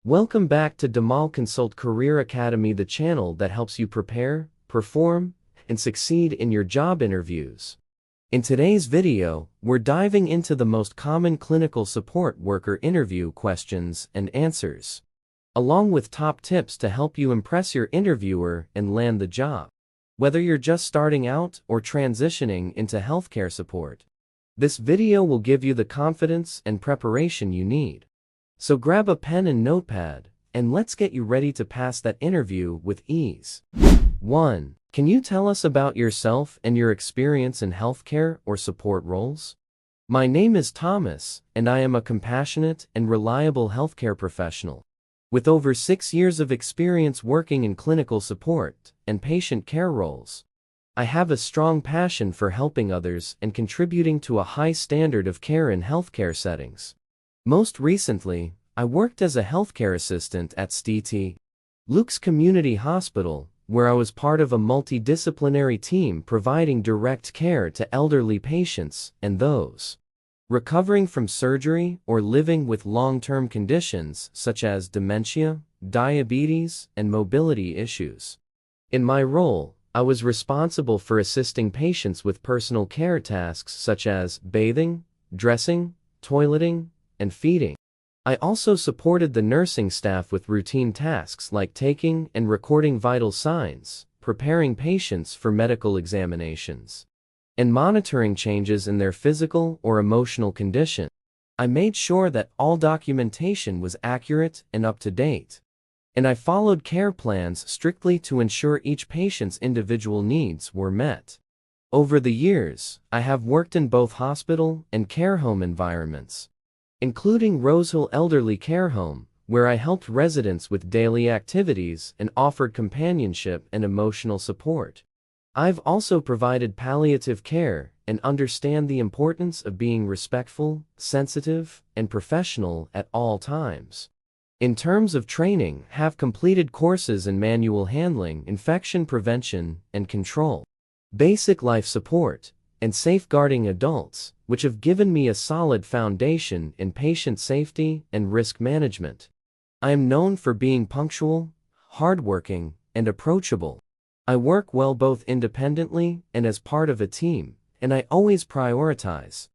Welcome back to Damal Consult Career Academy, the channel that helps you prepare, perform, and succeed in your job interviews. In today's video, we're diving into the most common clinical support worker interview questions and answers, along with top tips to help you impress your interviewer and land the job. Whether you're just starting out or transitioning into healthcare support, this video will give you the confidence and preparation you need. So grab a pen and notepad, and let's get you ready to pass that interview with ease. 1. Can you tell us about yourself and your experience in healthcare or support roles? My name is Thomas, and I am a compassionate and reliable healthcare professional, with over 6 years of experience working in clinical support and patient care roles. I have a strong passion for helping others and contributing to a high standard of care in healthcare settings. Most recently, I worked as a healthcare assistant at St. Luke's Community Hospital, where I was part of a multidisciplinary team providing direct care to elderly patients and those recovering from surgery or living with long-term conditions such as dementia, diabetes, and mobility issues. In my role, I was responsible for assisting patients with personal care tasks such as bathing, dressing, toileting, and feeding. I also supported the nursing staff with routine tasks like taking and recording vital signs, preparing patients for medical examinations, and monitoring changes in their physical or emotional condition. I made sure that all documentation was accurate and up to date, and I followed care plans strictly to ensure each patient's individual needs were met. Over the years, I have worked in both hospital and care home environments, including Rosehill Elderly Care Home, where I helped residents with daily activities and offered companionship and emotional support. I've also provided palliative care and understand the importance of being respectful, sensitive, and professional at all times. In terms of training, have completed courses in manual handling, infection prevention and control, basic life support, and safeguarding adults, which have given me a solid foundation in patient safety and risk management. I am known for being punctual, hardworking, and approachable. I work well both independently and as part of a team, and I always prioritize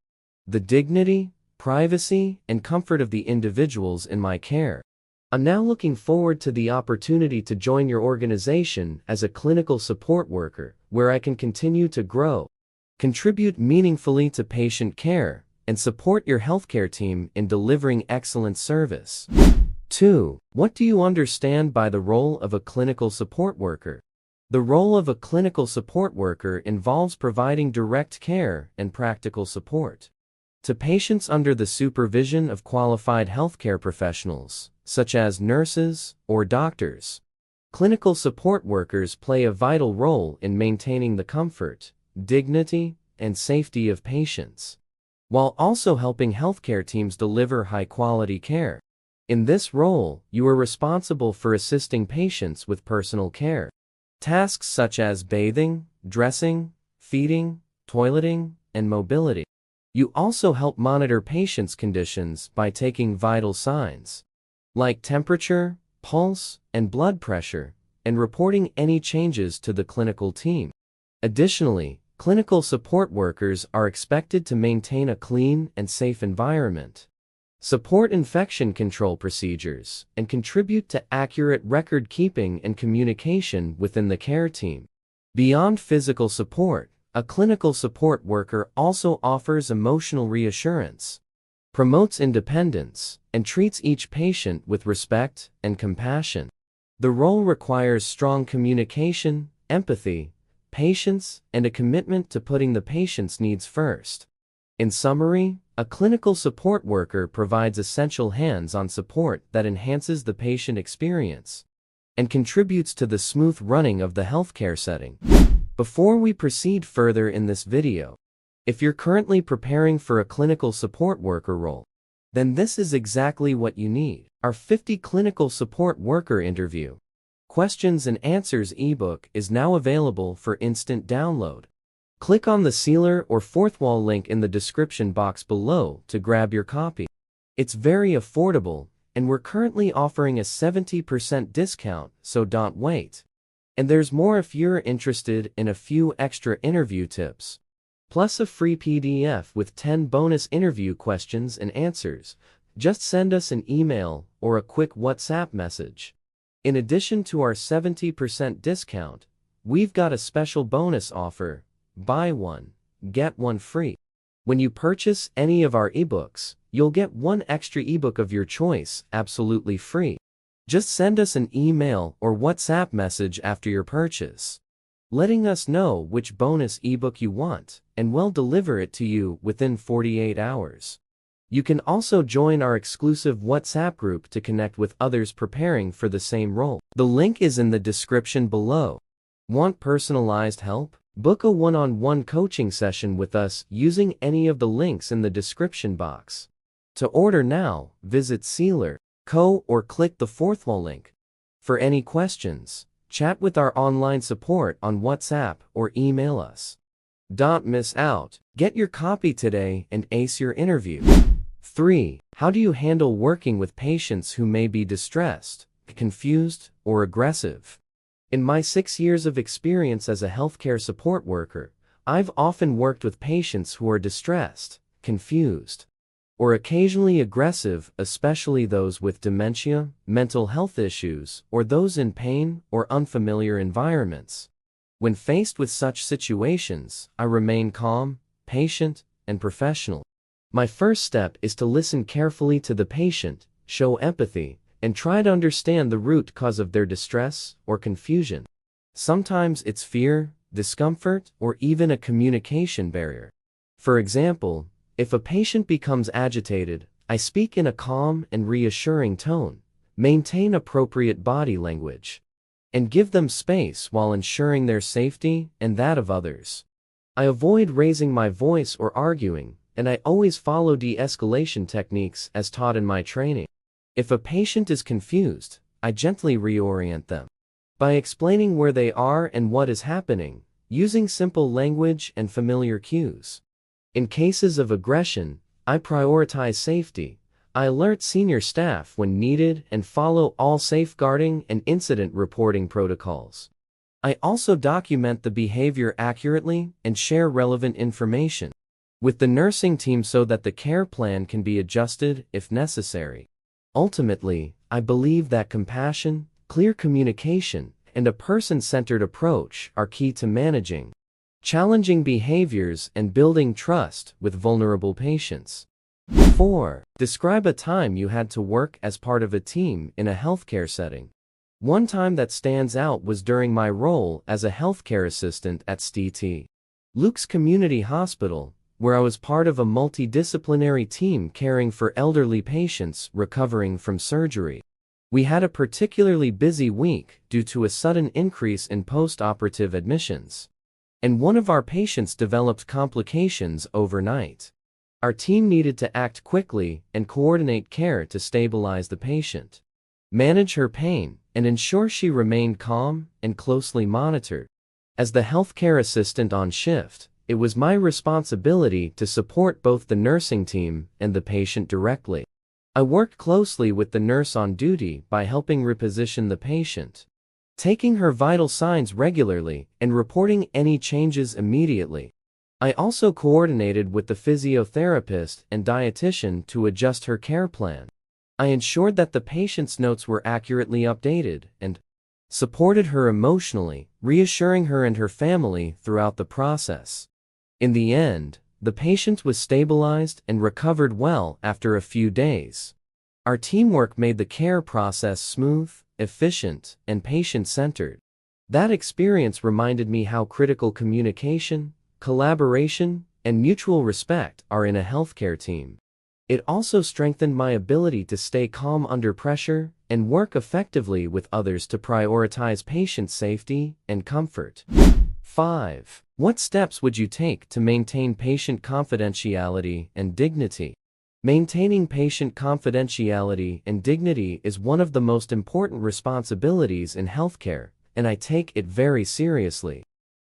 the dignity, privacy, and comfort of the individuals in my care. I'm now looking forward to the opportunity to join your organization as a clinical support worker, where I can continue to grow, contribute meaningfully to patient care, and support your healthcare team in delivering excellent service. 2. What do you understand by the role of a clinical support worker? The role of a clinical support worker involves providing direct care and practical support to patients under the supervision of qualified healthcare professionals, such as nurses or doctors. Clinical support workers play a vital role in maintaining the comfort, dignity, and safety of patients, while also helping healthcare teams deliver high-quality care. In this role, you are responsible for assisting patients with personal care tasks such as bathing, dressing, feeding, toileting, and mobility. You also help monitor patients' conditions by taking vital signs, like temperature, pulse, and blood pressure, and reporting any changes to the clinical team. Additionally, clinical support workers are expected to maintain a clean and safe environment, support infection control procedures, and contribute to accurate record keeping and communication within the care team. Beyond physical support, a clinical support worker also offers emotional reassurance, promotes independence, and treats each patient with respect and compassion. The role requires strong communication, empathy, patience, and a commitment to putting the patient's needs first. In summary, a clinical support worker provides essential hands-on support that enhances the patient experience and contributes to the smooth running of the healthcare setting. Before we proceed further in this video, if you're currently preparing for a clinical support worker role, then this is exactly what you need. Our 50 Clinical Support Worker Interview Questions and Answers ebook is now available for instant download. Click on the sealer or fourth wall link in the description box below to grab your copy. It's very affordable and we're currently offering a 70% discount, so don't wait. And there's more if you're interested in a few extra interview tips, plus a free PDF with 10 bonus interview questions and answers. Just send us an email or a quick WhatsApp message. In addition to our 70% discount, we've got a special bonus offer: buy one, get one free. When you purchase any of our ebooks, you'll get one extra ebook of your choice absolutely free. Just send us an email or WhatsApp message after your purchase, letting us know which bonus ebook you want, and we'll deliver it to you within 48 hours. You can also join our exclusive WhatsApp group to connect with others preparing for the same role. The link is in the description below. Want personalized help? Book a one-on-one coaching session with us using any of the links in the description box. To order now, visit Sealer.co or click the fourth wall link. For any questions, chat with our online support on WhatsApp or email us. Don't miss out. Get your copy today and ace your interview. 3. How do you handle working with patients who may be distressed, confused, or aggressive? In my 6 years of experience as a healthcare support worker, I've often worked with patients who are distressed, confused, or occasionally aggressive, especially those with dementia, mental health issues, or those in pain or unfamiliar environments. When faced with such situations, I remain calm, patient, and professional. My first step is to listen carefully to the patient, show empathy, and try to understand the root cause of their distress or confusion. Sometimes it's fear, discomfort, or even a communication barrier. For example, if a patient becomes agitated, I speak in a calm and reassuring tone, maintain appropriate body language, and give them space while ensuring their safety and that of others. I avoid raising my voice or arguing, and I always follow de-escalation techniques as taught in my training. If a patient is confused, I gently reorient them by explaining where they are and what is happening, using simple language and familiar cues. In cases of aggression, I prioritize safety. I alert senior staff when needed and follow all safeguarding and incident reporting protocols. I also document the behavior accurately and share relevant information with the nursing team so that the care plan can be adjusted if necessary. Ultimately, I believe that compassion, clear communication, and a person-centered approach are key to managing challenging behaviors and building trust with vulnerable patients. 4. Describe a time you had to work as part of a team in a healthcare setting. One time that stands out was during my role as a healthcare assistant at St. Luke's Community Hospital, where I was part of a multidisciplinary team caring for elderly patients recovering from surgery. We had a particularly busy week due to a sudden increase in post-operative admissions, and one of our patients developed complications overnight. Our team needed to act quickly and coordinate care to stabilize the patient, manage her pain, and ensure she remained calm and closely monitored. As the healthcare assistant on shift, it was my responsibility to support both the nursing team and the patient directly. I worked closely with the nurse on duty by helping reposition the patient, taking her vital signs regularly, and reporting any changes immediately. I also coordinated with the physiotherapist and dietitian to adjust her care plan. I ensured that the patient's notes were accurately updated and supported her emotionally, reassuring her and her family throughout the process. In the end, the patient was stabilized and recovered well after a few days. Our teamwork made the care process smooth, efficient, and patient-centered. That experience reminded me how critical communication, collaboration, and mutual respect are in a healthcare team. It also strengthened my ability to stay calm under pressure and work effectively with others to prioritize patient safety and comfort. 5. What steps would you take to maintain patient confidentiality and dignity? Maintaining patient confidentiality and dignity is one of the most important responsibilities in healthcare, and I take it very seriously.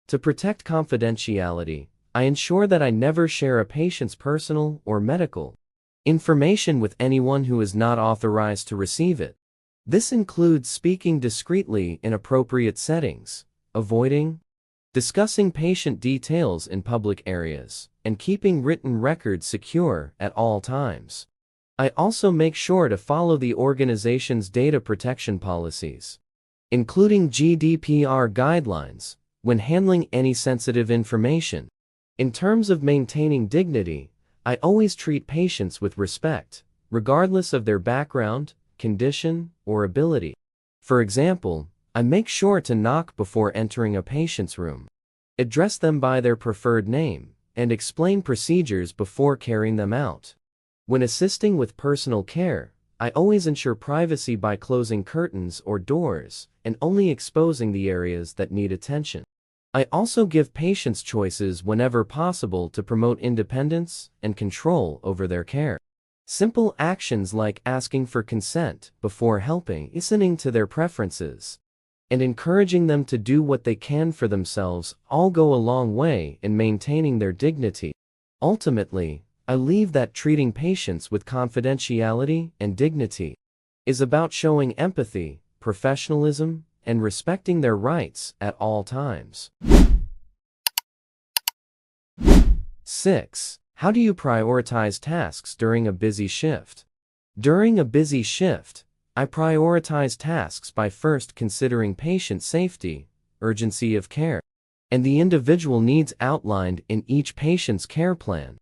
To protect confidentiality, I ensure that I never share a patient's personal or medical information with anyone who is not authorized to receive it. This includes speaking discreetly in appropriate settings, avoiding discussing patient details in public areas, and keeping written records secure at all times. I also make sure to follow the organization's data protection policies, including GDPR guidelines, when handling any sensitive information. In terms of maintaining dignity, I always treat patients with respect, regardless of their background, condition, or ability. For example, I make sure to knock before entering a patient's room, address them by their preferred name, and explain procedures before carrying them out. When assisting with personal care, I always ensure privacy by closing curtains or doors and only exposing the areas that need attention. I also give patients choices whenever possible to promote independence and control over their care. Simple actions like asking for consent before helping, listening to their preferences, and encouraging them to do what they can for themselves all go a long way in maintaining their dignity. Ultimately, I believe that treating patients with confidentiality and dignity is about showing empathy, professionalism, and respecting their rights at all times. 6. How do you prioritize tasks during a busy shift? During a busy shift, I prioritize tasks by first considering patient safety, urgency of care, and the individual needs outlined in each patient's care plan.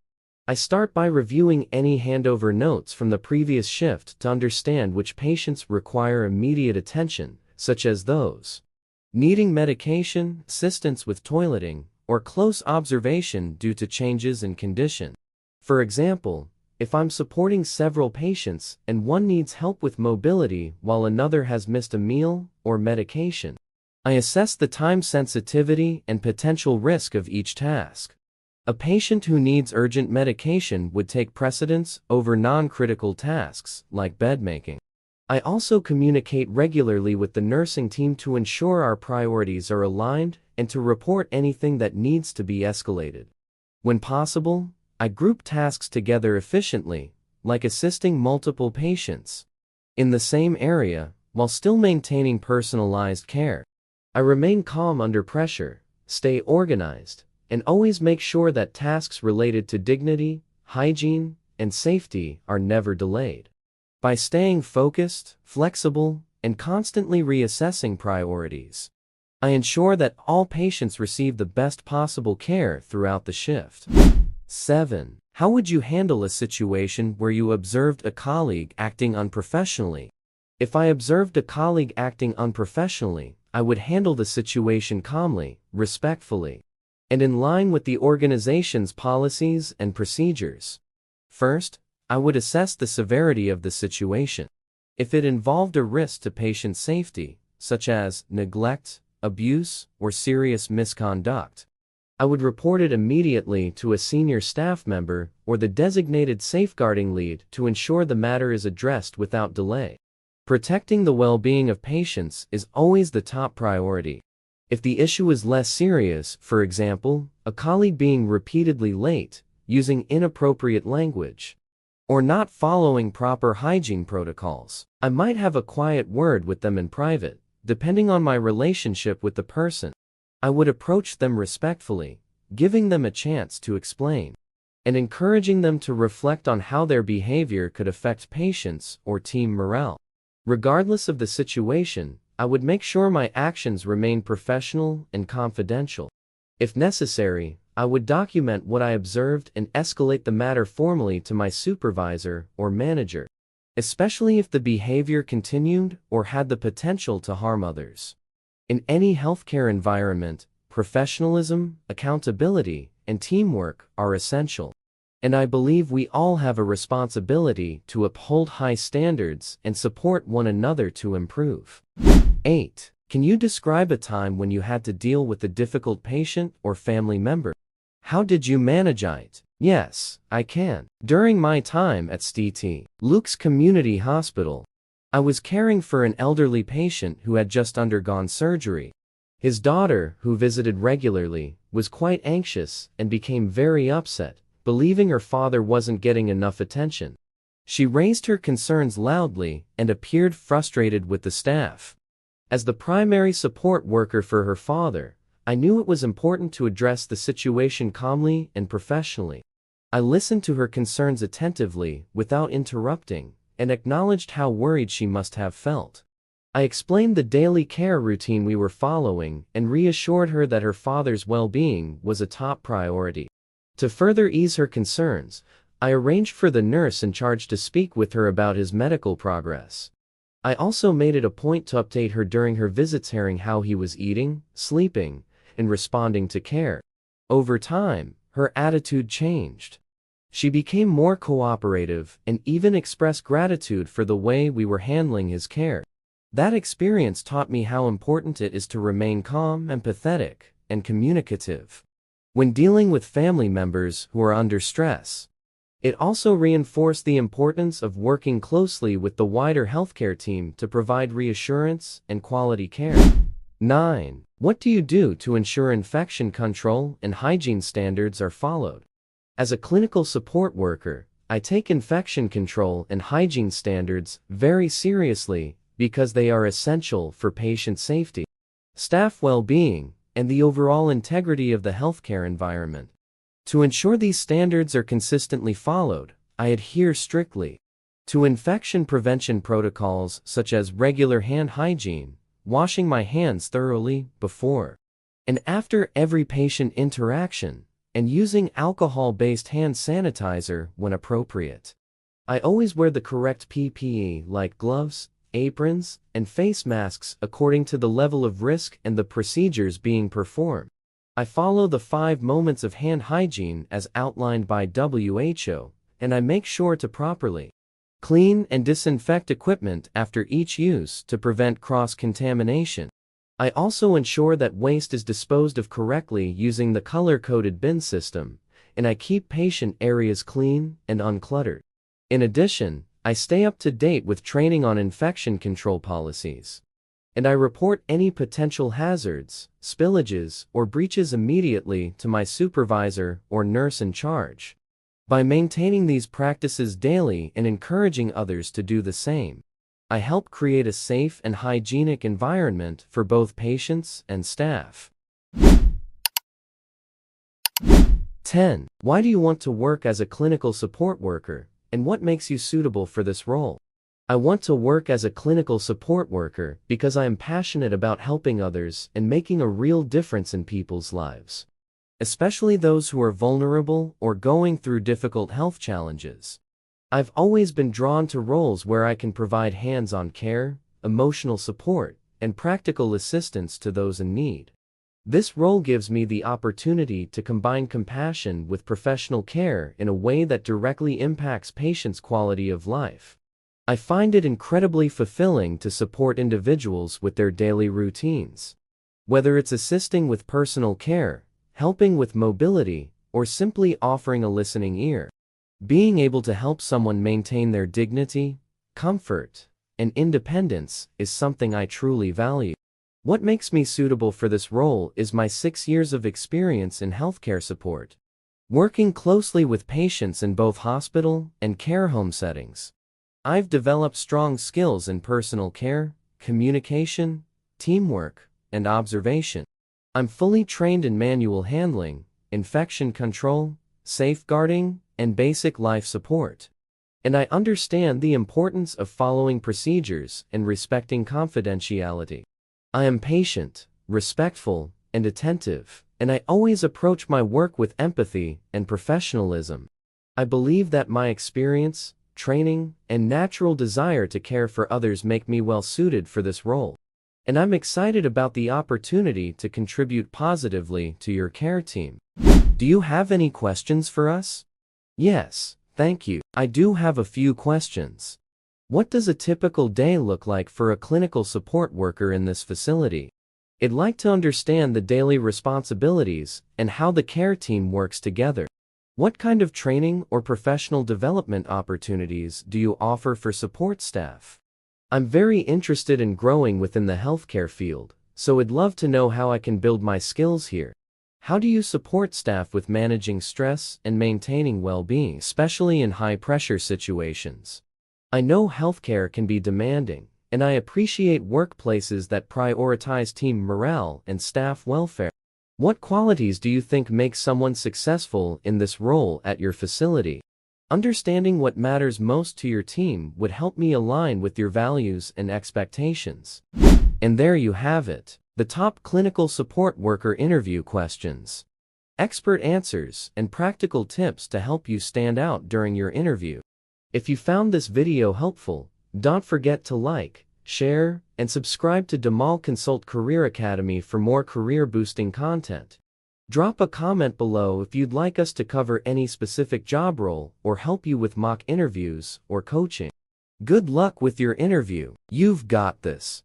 I start by reviewing any handover notes from the previous shift to understand which patients require immediate attention, such as those needing medication, assistance with toileting, or close observation due to changes in condition. For example, if I'm supporting several patients and one needs help with mobility while another has missed a meal or medication, I assess the time sensitivity and potential risk of each task. A patient who needs urgent medication would take precedence over non-critical tasks like bedmaking. I also communicate regularly with the nursing team to ensure our priorities are aligned and to report anything that needs to be escalated. When possible, I group tasks together efficiently, like assisting multiple patients in the same area while still maintaining personalized care. I remain calm under pressure, stay organized, and always make sure that tasks related to dignity, hygiene, and safety are never delayed. By staying focused, flexible, and constantly reassessing priorities, I ensure that all patients receive the best possible care throughout the shift. 7. How would you handle a situation where you observed a colleague acting unprofessionally? If I observed a colleague acting unprofessionally, I would handle the situation calmly, respectfully, and in line with the organization's policies and procedures. First, I would assess the severity of the situation. If it involved a risk to patient safety, such as neglect, abuse, or serious misconduct, I would report it immediately to a senior staff member or the designated safeguarding lead to ensure the matter is addressed without delay. Protecting the well-being of patients is always the top priority. If the issue is less serious, for example, a colleague being repeatedly late, using inappropriate language, or not following proper hygiene protocols, I might have a quiet word with them in private, depending on my relationship with the person. I would approach them respectfully, giving them a chance to explain, and encouraging them to reflect on how their behavior could affect patients or team morale. Regardless of the situation, I would make sure my actions remain professional and confidential. If necessary, I would document what I observed and escalate the matter formally to my supervisor or manager, especially if the behavior continued or had the potential to harm others. In any healthcare environment, professionalism, accountability, and teamwork are essential, and I believe we all have a responsibility to uphold high standards and support one another to improve. 8. Can you describe a time when you had to deal with a difficult patient or family member? How did you manage it? Yes, I can. During my time at St. Luke's Community Hospital, I was caring for an elderly patient who had just undergone surgery. His daughter, who visited regularly, was quite anxious and became very upset, believing her father wasn't getting enough attention. She raised her concerns loudly and appeared frustrated with the staff. As the primary support worker for her father, I knew it was important to address the situation calmly and professionally. I listened to her concerns attentively, without interrupting, and acknowledged how worried she must have felt. I explained the daily care routine we were following and reassured her that her father's well-being was a top priority. To further ease her concerns, I arranged for the nurse in charge to speak with her about his medical progress. I also made it a point to update her during her visits, hearing how he was eating, sleeping, and responding to care. Over time, her attitude changed. She became more cooperative and even expressed gratitude for the way we were handling his care. That experience taught me how important it is to remain calm, empathetic, and communicative when dealing with family members who are under stress. It also reinforced the importance of working closely with the wider healthcare team to provide reassurance and quality care. 9. What do you do to ensure infection control and hygiene standards are followed? As a clinical support worker, I take infection control and hygiene standards very seriously because they are essential for patient safety, staff well-being, and the overall integrity of the healthcare environment. To ensure these standards are consistently followed, I adhere strictly to infection prevention protocols such as regular hand hygiene, washing my hands thoroughly before and after every patient interaction, and using alcohol-based hand sanitizer when appropriate. I always wear the correct PPE like gloves, aprons, and face masks according to the level of risk and the procedures being performed. I follow the 5 moments of hand hygiene as outlined by WHO, and I make sure to properly clean and disinfect equipment after each use to prevent cross-contamination. I also ensure that waste is disposed of correctly using the color-coded bin system, and I keep patient areas clean and uncluttered. In addition, I stay up to date with training on infection control policies, and I report any potential hazards, spillages, or breaches immediately to my supervisor or nurse in charge. By maintaining these practices daily and encouraging others to do the same, I help create a safe and hygienic environment for both patients and staff. 10. Why do you want to work as a clinical support worker, and what makes you suitable for this role? I want to work as a clinical support worker because I am passionate about helping others and making a real difference in people's lives, especially those who are vulnerable or going through difficult health challenges. I've always been drawn to roles where I can provide hands-on care, emotional support, and practical assistance to those in need. This role gives me the opportunity to combine compassion with professional care in a way that directly impacts patients' quality of life. I find it incredibly fulfilling to support individuals with their daily routines. Whether it's assisting with personal care, helping with mobility, or simply offering a listening ear, being able to help someone maintain their dignity, comfort, and independence is something I truly value. What makes me suitable for this role is my 6 years of experience in healthcare support, working closely with patients in both hospital and care home settings. I've developed strong skills in personal care, communication, teamwork, and observation. I'm fully trained in manual handling, infection control, safeguarding, and basic life support. And I understand the importance of following procedures and respecting confidentiality. I am patient, respectful, and attentive, and I always approach my work with empathy and professionalism. I believe that my experience, training, and natural desire to care for others make me well suited for this role. And I'm excited about the opportunity to contribute positively to your care team. Do you have any questions for us? Yes, thank you. I do have a few questions. What does a typical day look like for a clinical support worker in this facility? I'd like to understand the daily responsibilities and how the care team works together. What kind of training or professional development opportunities do you offer for support staff? I'm very interested in growing within the healthcare field, so I'd love to know how I can build my skills here. How do you support staff with managing stress and maintaining well-being, especially in high-pressure situations? I know healthcare can be demanding, and I appreciate workplaces that prioritize team morale and staff welfare. What qualities do you think make someone successful in this role at your facility? Understanding what matters most to your team would help me align with your values and expectations. And there you have it, the top clinical support worker interview questions. Expert answers and practical tips to help you stand out during your interview. If you found this video helpful, don't forget to like, share, and subscribe to Dhamal Consult Career Academy for more career-boosting content. Drop a comment below if you'd like us to cover any specific job role or help you with mock interviews or coaching. Good luck with your interview. You've got this.